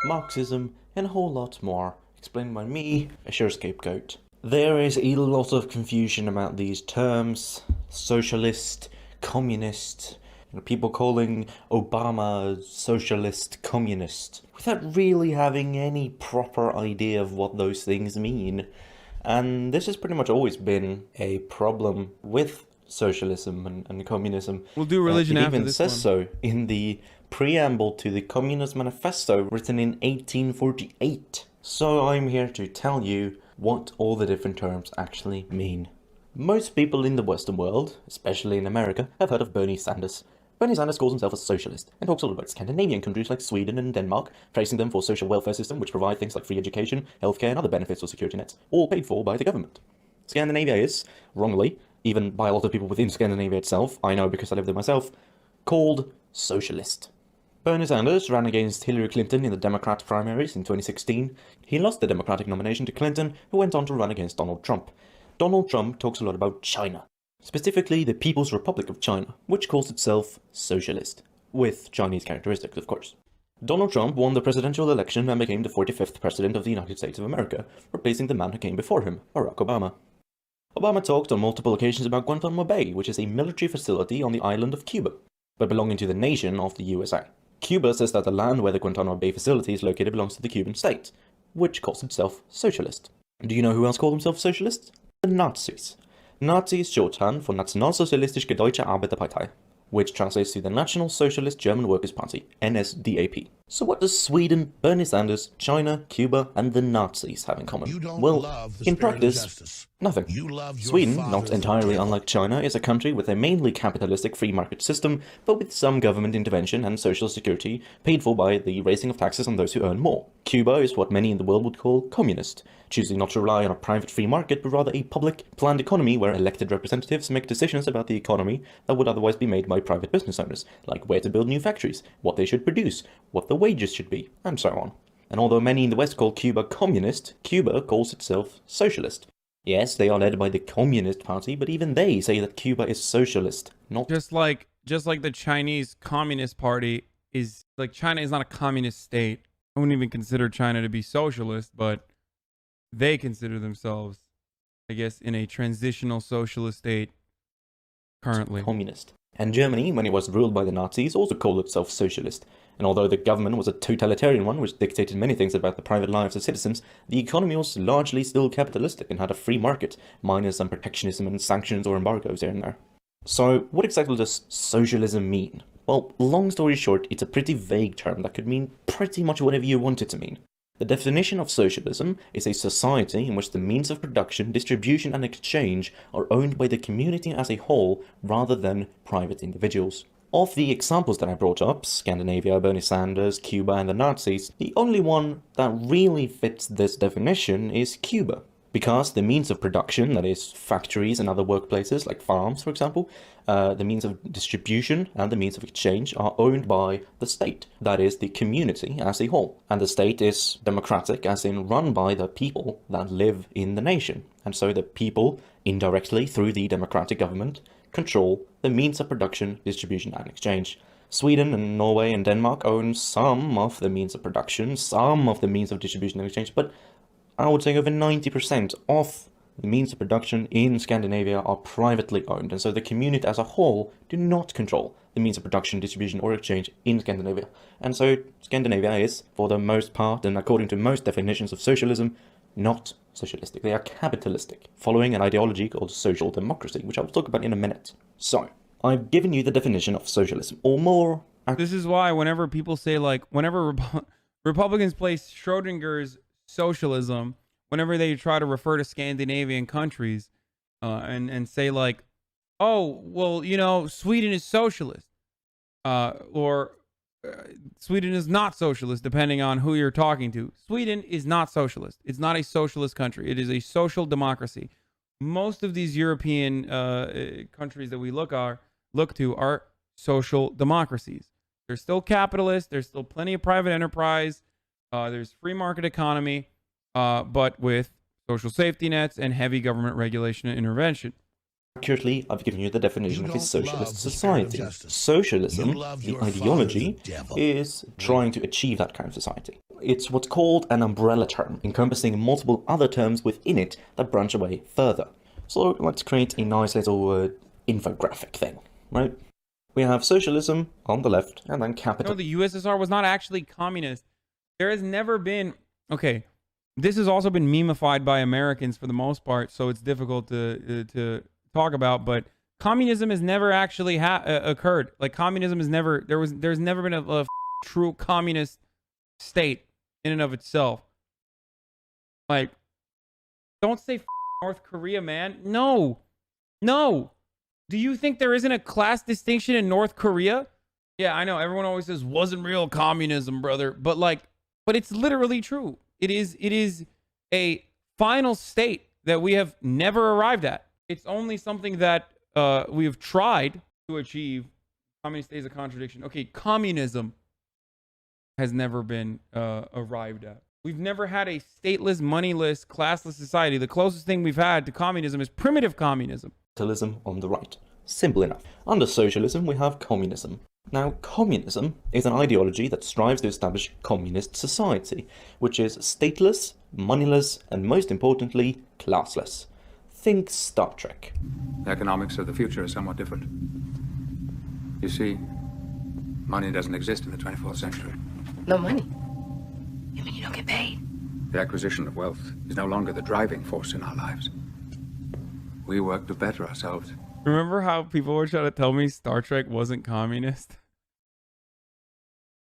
Marxism, and a whole lot more, explained by me, a sure scapegoat. There is a lot of confusion about these terms: socialist, communist, people calling Obama socialist communist, without really having any proper idea of what those things mean. And this has pretty much always been a problem with socialism and communism. We'll do religion it after even this says one. so in the preamble to the Communist Manifesto written in 1848. So I'm here to tell you what all the different terms actually mean. Most people in the Western world, especially in America, have heard of Bernie Sanders. Bernie Sanders calls himself a socialist and talks all about Scandinavian countries like Sweden and Denmark, praising them for social welfare system which provide things like free education, healthcare and other benefits or security nets, all paid for by the government. Scandinavia is, wrongly, even by a lot of people within Scandinavia itself, I know because I live there myself, called socialist. Bernie Sanders ran against Hillary Clinton in the Democrat primaries in 2016. He lost the Democratic nomination to Clinton, who went on to run against Donald Trump. Donald Trump talks a lot about China, specifically the People's Republic of China, which calls itself socialist, with Chinese characteristics, of course. Donald Trump won the presidential election and became the 45th president of the United States of America, replacing the man who came before him, Barack Obama. Obama talked on multiple occasions about Guantanamo Bay, which is a military facility on the island of Cuba, but belonging to the nation of the USA. Cuba says that the land where the Guantanamo Bay facility is located belongs to the Cuban state, which calls itself socialist. Do you know who else called themselves socialists? The Nazis. Nazi is shorthand for Nationalsozialistische Deutsche Arbeiterpartei, which translates to the National Socialist German Workers' Party, NSDAP. So what does Sweden, Bernie Sanders, China, Cuba, and the Nazis have in common? Well, in practice, nothing. Sweden, not entirely unlike China, is a country with a mainly capitalistic free market system, but with some government intervention and social security paid for by the raising of taxes on those who earn more. Cuba is what many in the world would call communist, choosing not to rely on a private free market, but rather a public, planned economy where elected representatives make decisions about the economy that would otherwise be made by private business owners, like where to build new factories, what they should produce, what the wages should be, and so on. And although many in the West call Cuba communist, Cuba calls itself socialist. Yes, they are led by the Communist Party, but even they say that Cuba is socialist, not Just like the Chinese Communist Party is, like, China is not a communist state. I wouldn't even consider China to be socialist, but they consider themselves, I guess, in a transitional socialist state currently. communist. And Germany, when it was ruled by the Nazis, also called itself socialist. And although the government was a totalitarian one, which dictated many things about the private lives of citizens, the economy was largely still capitalistic and had a free market, minus some protectionism and sanctions or embargoes here and there. So, what exactly does socialism mean? Well, long story short, it's a pretty vague term that could mean pretty much whatever you want it to mean. The definition of socialism is a society in which the means of production, distribution and exchange are owned by the community as a whole rather than private individuals. Of the examples that I brought up, Scandinavia, Bernie Sanders, Cuba and the Nazis, the only one that really fits this definition is Cuba. Because the means of production, that is factories and other workplaces like farms for example, the means of distribution and the means of exchange are owned by the state, that is the community as a whole. And the state is democratic, as in run by the people that live in the nation. And so the people, indirectly through the democratic government, control the means of production, distribution and exchange. Sweden and Norway and Denmark own some of the means of production, some of the means of distribution and exchange, but I would say over 90% of the means of production in Scandinavia are privately owned, and so the community as a whole do not control the means of production, distribution or exchange in Scandinavia. And so Scandinavia is, for the most part, and according to most definitions of socialism, not socialistic. They are capitalistic, following an ideology called social democracy, which I will talk about in a minute. So, I've given you the definition of socialism, or more... This is why whenever people say, like, whenever Republicans place Schrodinger's socialism, whenever they try to refer to Scandinavian countries and say, like, oh, well, you know, Sweden is socialist, or Sweden is not socialist, depending on who you're talking to. Sweden is not socialist. It's not a socialist country. It is a social democracy. Most of these European countries that we look to are social democracies. They're still capitalist. There's still plenty of private enterprise. There's free market economy, but with social safety nets and heavy government regulation and intervention. Accurately, I've given you the definition of a socialist society. You Socialism, love the your father, ideology, the devil. is trying to achieve that kind of society. It's what's called an umbrella term, encompassing multiple other terms within it that branch away further. So let's create a nice little infographic thing, right? We have socialism on the left, and then No, capitalism. the USSR was not actually communist. There has never been. Okay, this has also been memeified by Americans for the most part, so it's difficult to talk about. But communism has never actually occurred. Like communism has never. There's never been a true communist state in and of itself. Like, don't say North Korea, man. No. Do you think there isn't a class distinction in North Korea? Yeah, I know. Everyone always says wasn't real communism, brother. But it's literally true. It is a final state that we have never arrived at. It's only something that we have tried to achieve. Communist state is a contradiction. Okay, communism has never been arrived at. We've never had a stateless, moneyless, classless society. The closest thing we've had to communism is primitive communism. Capitalism on the right. Simple enough. Under socialism, we have communism. Now, communism is an ideology that strives to establish communist society, which is stateless, moneyless, and most importantly, classless. Think Star Trek. The economics of the future are somewhat different. You see, money doesn't exist in the 24th century. No money. You mean you don't get paid? The acquisition of wealth is no longer the driving force in our lives. We work to better ourselves. Remember how people were trying to tell me Star Trek wasn't communist?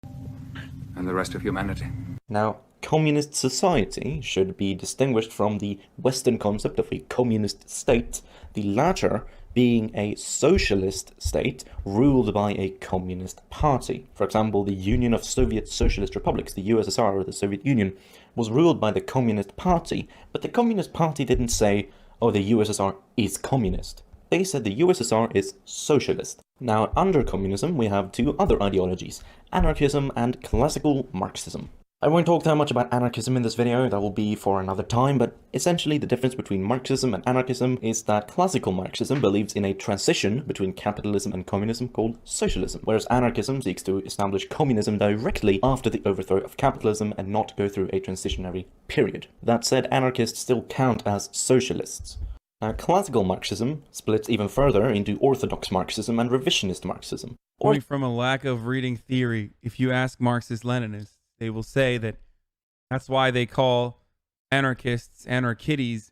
And the rest of humanity. Now, communist society should be distinguished from the Western concept of a communist state, the latter being a socialist state ruled by a communist party. For example, the Union of Soviet Socialist Republics, the USSR or the Soviet Union, was ruled by the Communist Party, but the Communist Party didn't say, oh, the USSR is communist. They said the USSR is socialist. Now, under communism, we have two other ideologies, anarchism and classical Marxism. I won't talk that much about anarchism in this video, that will be for another time, but essentially the difference between Marxism and anarchism is that classical Marxism believes in a transition between capitalism and communism called socialism, whereas anarchism seeks to establish communism directly after the overthrow of capitalism and not go through a transitionary period. That said, anarchists still count as socialists. Now, classical Marxism splits even further into Orthodox Marxism and Revisionist Marxism. Only from a lack of reading theory. If you ask Marxist-Leninists, they will say that that's why they call anarchists anarchides.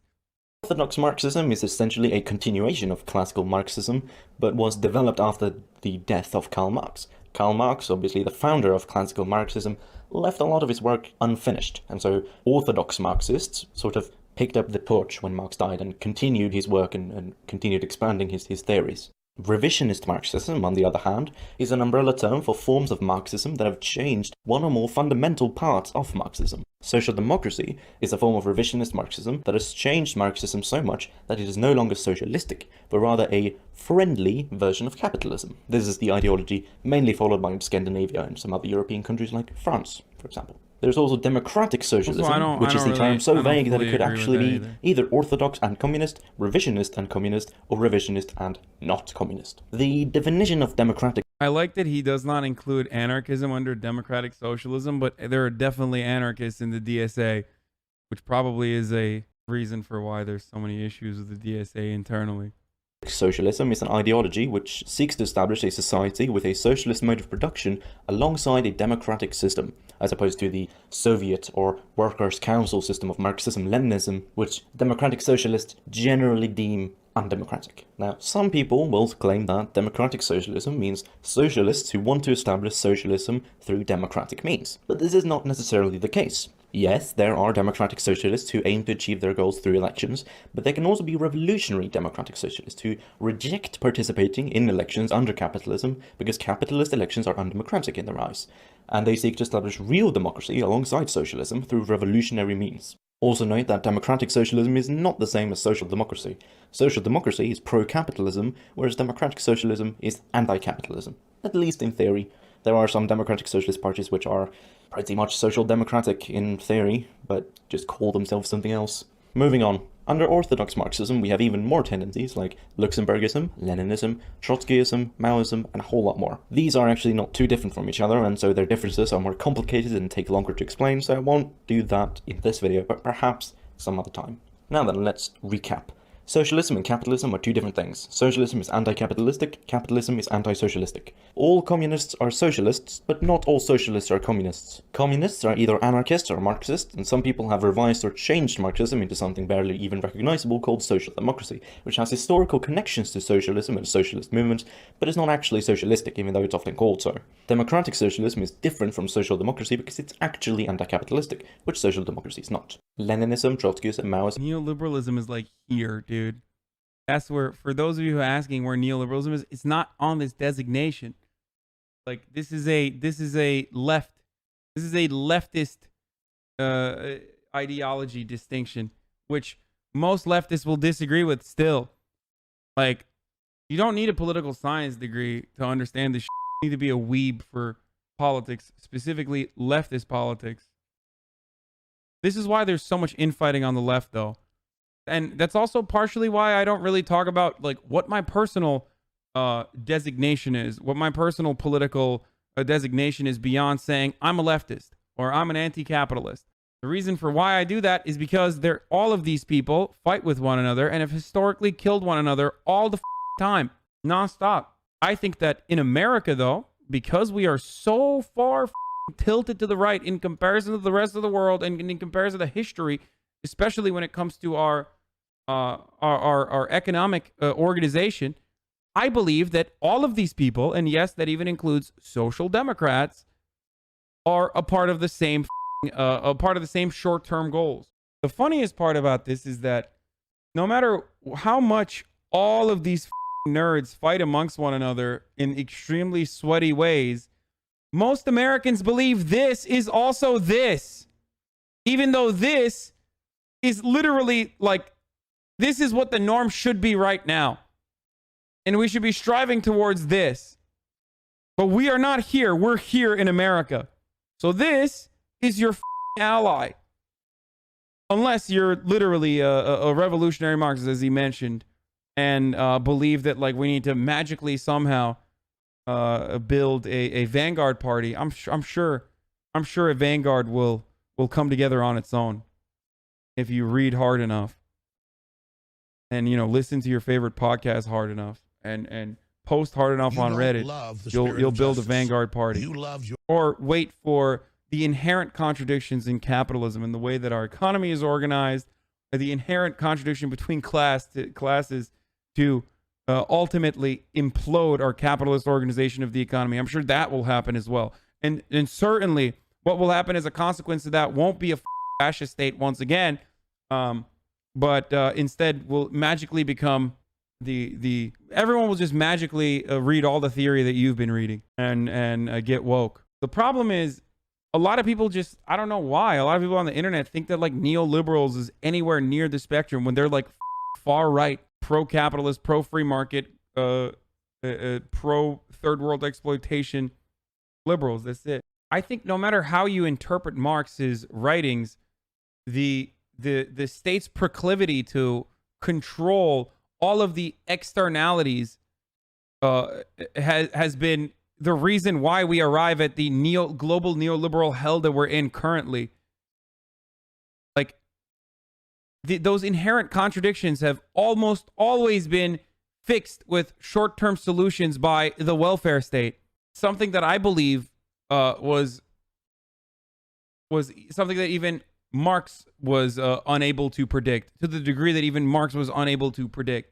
Orthodox Marxism is essentially a continuation of classical Marxism, but was developed after the death of Karl Marx. Karl Marx, obviously the founder of classical Marxism, left a lot of his work unfinished, and so Orthodox Marxists sort of picked up the torch when Marx died and continued his work and continued expanding his theories. Revisionist Marxism, on the other hand, is an umbrella term for forms of Marxism that have changed one or more fundamental parts of Marxism. Social democracy is a form of revisionist Marxism that has changed Marxism so much that it is no longer socialistic, but rather a friendly version of capitalism. This is the ideology mainly followed by Scandinavia and some other European countries like France, for example. There's also democratic socialism, which is a term so vague that it could actually be either orthodox and communist, revisionist and communist, or revisionist and not communist. The definition of democratic... I like that he does not include anarchism under democratic socialism, but there are definitely anarchists in the DSA, which probably is a reason for why there's so many issues with the DSA internally. Socialism is an ideology which seeks to establish a society with a socialist mode of production alongside a democratic system, as opposed to the Soviet or Workers' Council system of Marxism-Leninism, which democratic socialists generally deem undemocratic. Now, some people will claim that democratic socialism means socialists who want to establish socialism through democratic means, but this is not necessarily the case. Yes, there are democratic socialists who aim to achieve their goals through elections, but there can also be revolutionary democratic socialists who reject participating in elections under capitalism because capitalist elections are undemocratic in their eyes, and they seek to establish real democracy alongside socialism through revolutionary means. Also note that democratic socialism is not the same as social democracy. Social democracy is pro-capitalism, whereas democratic socialism is anti-capitalism, at least in theory. There are some democratic socialist parties which are pretty much social democratic in theory, but just call themselves something else. Moving on. Under Orthodox Marxism, we have even more tendencies like Luxemburgism, Leninism, Trotskyism, Maoism, and a whole lot more. These are actually not too different from each other, and so their differences are more complicated and take longer to explain, so I won't do that in this video, but perhaps some other time. Now then, let's recap. Socialism and capitalism are two different things. Socialism is anti-capitalistic, capitalism is anti-socialistic. All communists are socialists, but not all socialists are communists. Communists are either anarchists or Marxists, and some people have revised or changed Marxism into something barely even recognizable called social democracy, which has historical connections to socialism and socialist movements, but is not actually socialistic, even though it's often called so. Democratic socialism is different from social democracy because it's actually anti-capitalistic, which social democracy is not. Leninism, Trotskyism, Maoism... Neoliberalism is like here, dude. That's where, for those of you who are asking where neoliberalism is, it's not on this designation. Like this is a leftist ideology distinction, which most leftists will disagree with still. Like, you don't need a political science degree to understand this. You need to be a weeb for politics, specifically leftist politics. This is why there's so much infighting on the left, though. And that's also partially why I don't really talk about like what my personal designation is, what my personal political designation is beyond saying I'm a leftist or I'm an anti-capitalist. The reason for why I do that is because all of these people fight with one another and have historically killed one another all the time, nonstop. I think that in America, though, because we are so far tilted to the right in comparison to the rest of the world and in comparison to history, especially when it comes to our economic organization, I believe that all of these people, and yes, that even includes social democrats, are a part of the same short-term goals. The funniest part about this is that no matter how much all of these nerds fight amongst one another in extremely sweaty ways, most Americans believe this is also this, even though this is literally like, this is what the norm should be right now. And we should be striving towards this. But we are not here. We're here in America. So this is your ally. Unless you're literally a revolutionary Marxist, as he mentioned, and believe that like we need to magically somehow build a vanguard party. I'm sure a vanguard will come together on its own if you read hard enough and listen to your favorite podcast hard enough and post hard enough on Reddit. You'll build a vanguard party. Or wait for the inherent contradictions in capitalism and the way that our economy is organized, or the inherent contradiction between classes to ultimately implode our capitalist organization of the economy. I'm sure that will happen as well. And certainly what will happen as a consequence of that won't be a fascist state once again, but instead will magically become everyone will just magically read all the theory that you've been reading and get woke. The problem is a lot of people just, I don't know why, a lot of people on the internet think that like neoliberals is anywhere near the spectrum when they're like far right, pro-capitalist, pro-free market, pro-third world exploitation liberals. That's it. I think no matter how you interpret Marx's writings, the state's proclivity to control all of the externalities has been the reason why we arrive at the global neoliberal hell that we're in currently. Like, those inherent contradictions have almost always been fixed with short-term solutions by the welfare state. Something that I believe was something that even Marx was unable to predict, to the degree that even Marx was unable to predict.